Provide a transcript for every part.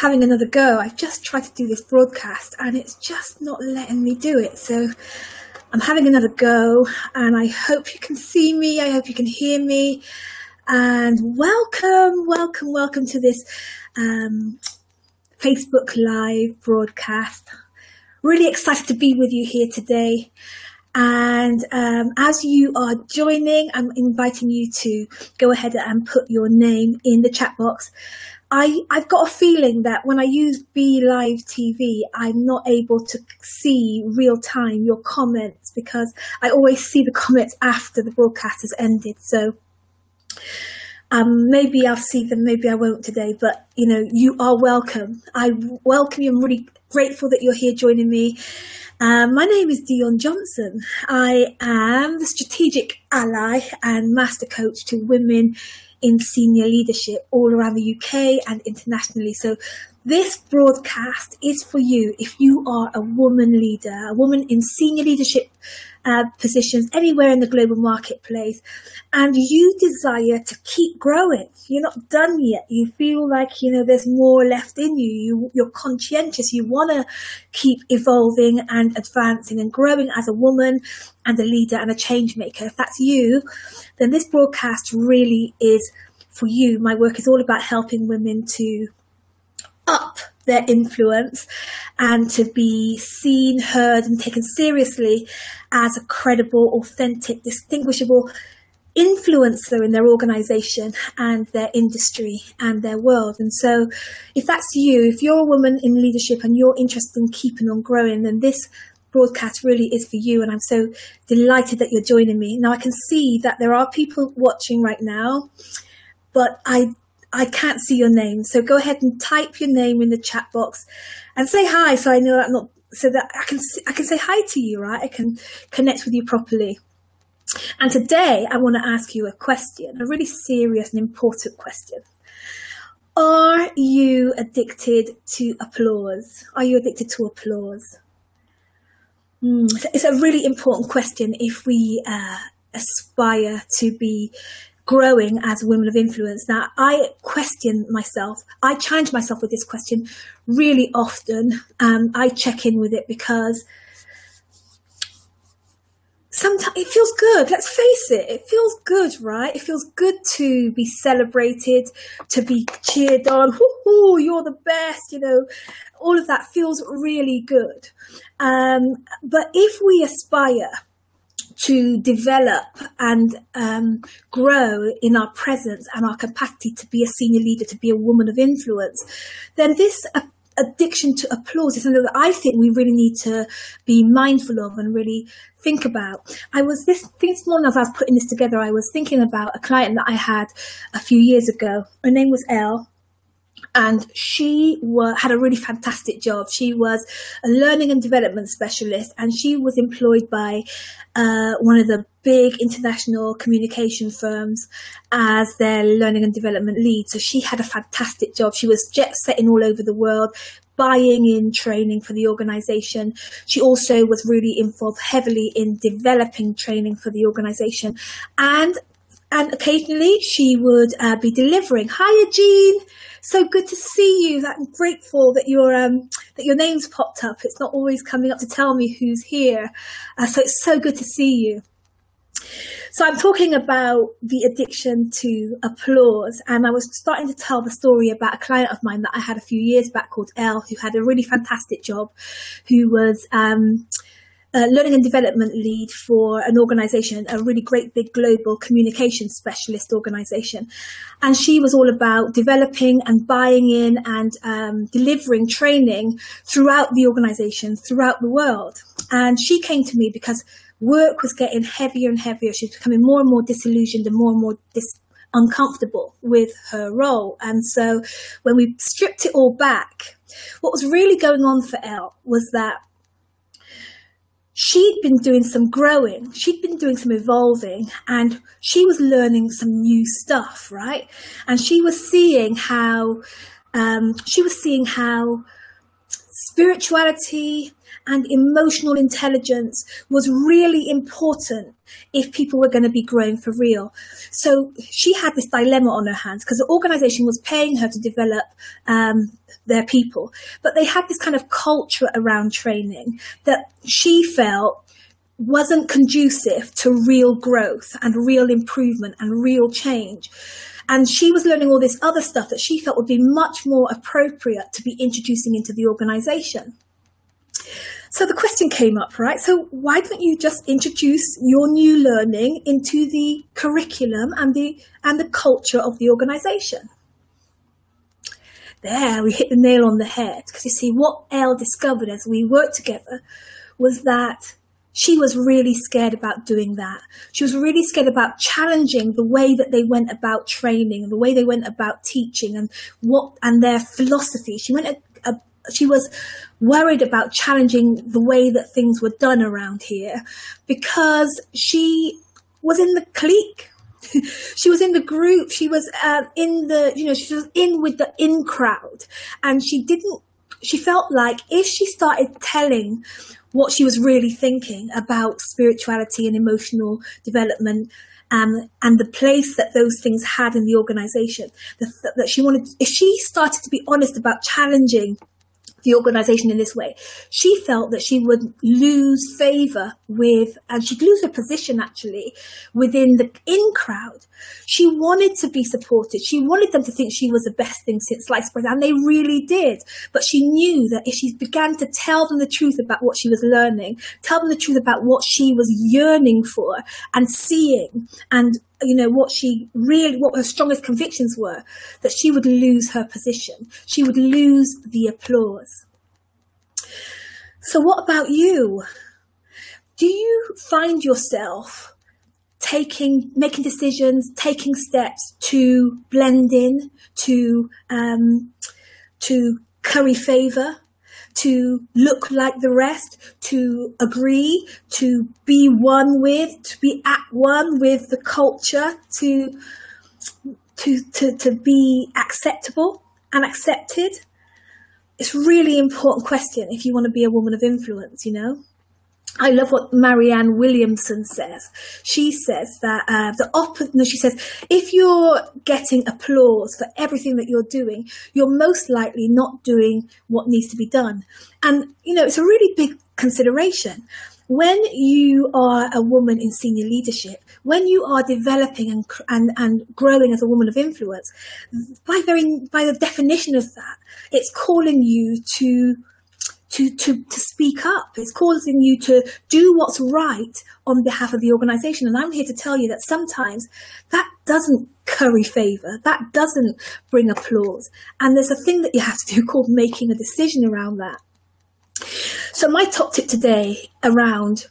having another go. I've just tried to do this broadcast and it's just not letting me do it. So I'm having another go, and I hope you can see me. I hope you can hear me. And welcome to this Facebook Live broadcast. Really excited to be with you here today. And as you are joining, I'm inviting you to go ahead and put your name in the chat box. I've got a feeling that when I use Be Live TV, I'm not able to see real time your comments, because I always see the comments after the broadcast has ended. So maybe I'll see them, maybe I won't today, but you are welcome. I welcome you. I'm really grateful that you're here joining me. My name is Dion Johnson. I am the strategic ally and master coach to women in senior leadership all around the UK and internationally. So this broadcast is for you if you are a woman leader, a woman in senior leadership positions anywhere in the global marketplace, and you desire to keep growing. You're not done yet. You feel like, there's more left in you. You're conscientious. You want to keep evolving and advancing and growing as a woman and a leader and a change maker. If that's you, then this broadcast really is for you. My work is all about helping women to up their influence and to be seen, heard, and taken seriously as a credible, authentic, distinguishable influencer in their organization and their industry and their world. And so if that's you, if you're a woman in leadership and you're interested in keeping on growing, then this broadcast really is for you. And I'm so delighted that you're joining me. Now, I can see that there are people watching right now, but I can't see your name. So go ahead and type your name in the chat box and say hi, so I know that so that I can say hi to you, right? I can connect with you properly. And today I want to ask you a question, a really serious and important question. Are you addicted to applause? Are you addicted to applause? It's a really important question if we aspire to be growing as women of influence. Now, I question myself. I challenge myself with this question really often. I check in with it because sometimes it feels good. Let's face it. It feels good, right? It feels good to be celebrated, to be cheered on. Woohoo, you're the best. All of that feels really good. But if we aspire to develop and grow in our presence and our capacity to be a senior leader, to be a woman of influence, then this addiction to applause is something that I think we really need to be mindful of and really think about. This morning as I was putting this together, I was thinking about a client that I had a few years ago. Her name was Elle. And she had a really fantastic job. She was a learning and development specialist, and she was employed by one of the big international communication firms as their learning and development lead. So she had a fantastic job. She was jet setting all over the world, buying in training for the organization. She also was really involved heavily in developing training for the organization. And occasionally she would be delivering. Hiya, Jean. So good to see you. I'm grateful that your name's popped up. It's not always coming up to tell me who's here. So it's so good to see you. So I'm talking about the addiction to applause. And I was starting to tell the story about a client of mine that I had a few years back called Elle, who had a really fantastic job, who was learning and development lead for an organization, a really great big global communication specialist organization. And she was all about developing and buying in and delivering training throughout the organization, throughout the world. And she came to me because work was getting heavier and heavier. She was becoming more and more disillusioned and more uncomfortable with her role. And so when we stripped it all back, what was really going on for Elle was that she'd been doing some growing, she'd been doing some evolving, and she was learning some new stuff, right? And she was seeing how spirituality and emotional intelligence was really important if people were going to be growing for real. So she had this dilemma on her hands because the organization was paying her to develop their people, but they had this kind of culture around training that she felt wasn't conducive to real growth and real improvement and real change. And she was learning all this other stuff that she felt would be much more appropriate to be introducing into the organization. So the question came up, right? So why don't you just introduce your new learning into the curriculum and the culture of the organization? There, we hit the nail on the head. Because you see, what Elle discovered as we worked together was that she was really scared about doing that. She was really scared about challenging the way that they went about training and the way they went about teaching and their philosophy. She was worried about challenging the way that things were done around here because she was in the clique. She was in the group. She was she was in with the in crowd, and she felt like if she started telling what she was really thinking about spirituality and emotional development, and the place that those things had in the organization, that she wanted, if she started to be honest about challenging the organization in this way, she felt that she would lose favor with, and she'd lose her position actually within the in crowd. She wanted to be supported. She wanted them to think she was the best thing since sliced bread, and they really did. But she knew that if she began to tell them the truth about what she was learning, tell them the truth about what she was yearning for and seeing, and what her strongest convictions were, that she would lose her position. She would lose the applause. So what about you? Do you find yourself making decisions, taking steps to blend in, to curry favor, to look like the rest, to agree, to be one with, to be at one with the culture, to be acceptable and accepted? It's a really important question if you want to be a woman of influence, you know. I love what Marianne Williamson says. She says that she says, if you're getting applause for everything that you're doing, you're most likely not doing what needs to be done. And, it's a really big consideration. When you are a woman in senior leadership, when you are developing and growing as a woman of influence, by the definition of that, it's calling you to speak up. It's causing you to do what's right on behalf of the organization. And I'm here to tell you that sometimes that doesn't curry favor. That doesn't bring applause. And there's a thing that you have to do called making a decision around that. So my top tip today around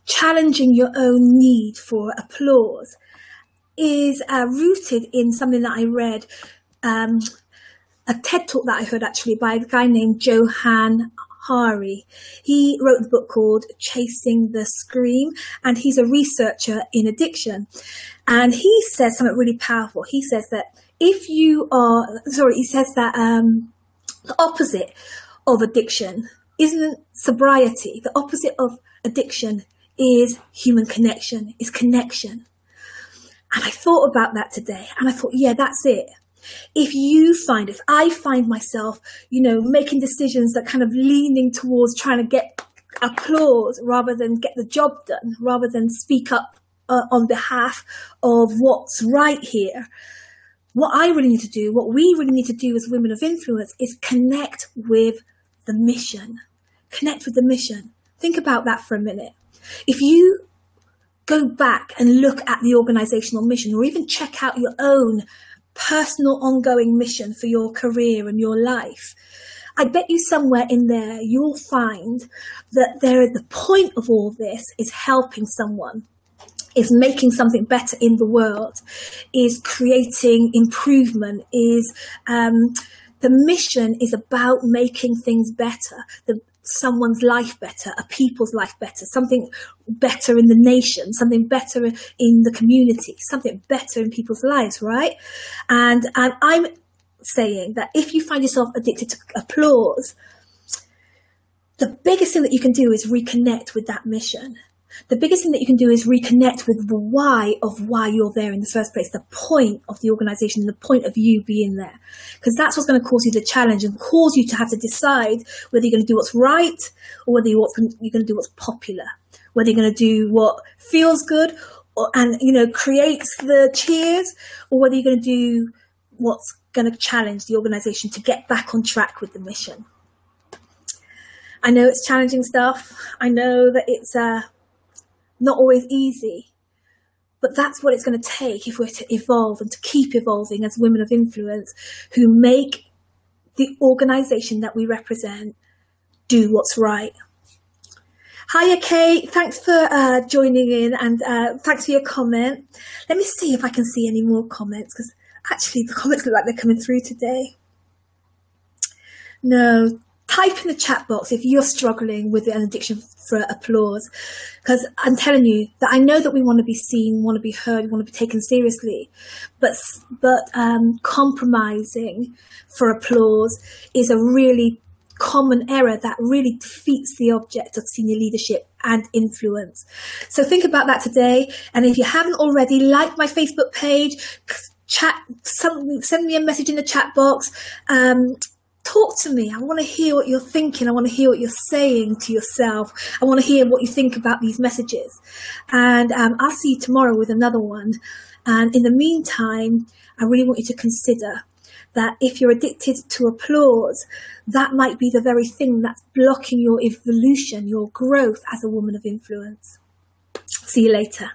challenging your own need for applause is rooted in something that I read, a TED talk that I heard actually by a guy named Johan Hari. He wrote the book called Chasing the Scream, and he's a researcher in addiction. And he says something really powerful. He says that the opposite of addiction isn't sobriety. The opposite of addiction is human connection, is connection. And I thought about that today, and I thought, yeah, that's it. If I find myself, making decisions that kind of leaning towards trying to get applause rather than get the job done, rather than speak up on behalf of what's right here, what we really need to do as women of influence is connect with the mission. Connect with the mission. Think about that for a minute. If you go back and look at the organizational mission, or even check out your own personal ongoing mission for your career and your life, I bet you somewhere in there you'll find that the point of all this is helping someone, is making something better in the world, is creating improvement, is the mission is about making things better, someone's life better, a people's life better, something better in the nation, something better in the community, something better in people's lives, right? And I'm saying that if you find yourself addicted to applause, the biggest thing that you can do is reconnect with that mission. The biggest thing that you can do is reconnect with the why of why you're there in the first place, the point of the organization, the point of you being there. Because that's what's going to cause you the challenge and cause you to have to decide whether you're going to do what's right or whether you're going to do what's popular, whether you're going to do what feels good and, creates the cheers, or whether you're going to do what's going to challenge the organization to get back on track with the mission. I know it's challenging stuff. I know that it's not always easy, but that's what it's going to take if we're to evolve and to keep evolving as women of influence who make the organization that we represent do what's right. Hiya, Kate. Thanks for joining in, and thanks for your comment. Let me see if I can see any more comments, because actually the comments look like they're coming through today. No. Type in the chat box if you're struggling with an addiction for applause, because I'm telling you that I know that we want to be seen, want to be heard, want to be taken seriously, but compromising for applause is a really common error that really defeats the object of senior leadership and influence. So think about that today, and if you haven't already, like my Facebook page, send me a message in the chat box. Talk to me. I want to hear what you're thinking. I want to hear what you're saying to yourself. I want to hear what you think about these messages. And I'll see you tomorrow with another one. And in the meantime, I really want you to consider that if you're addicted to applause, that might be the very thing that's blocking your evolution, your growth as a woman of influence. See you later.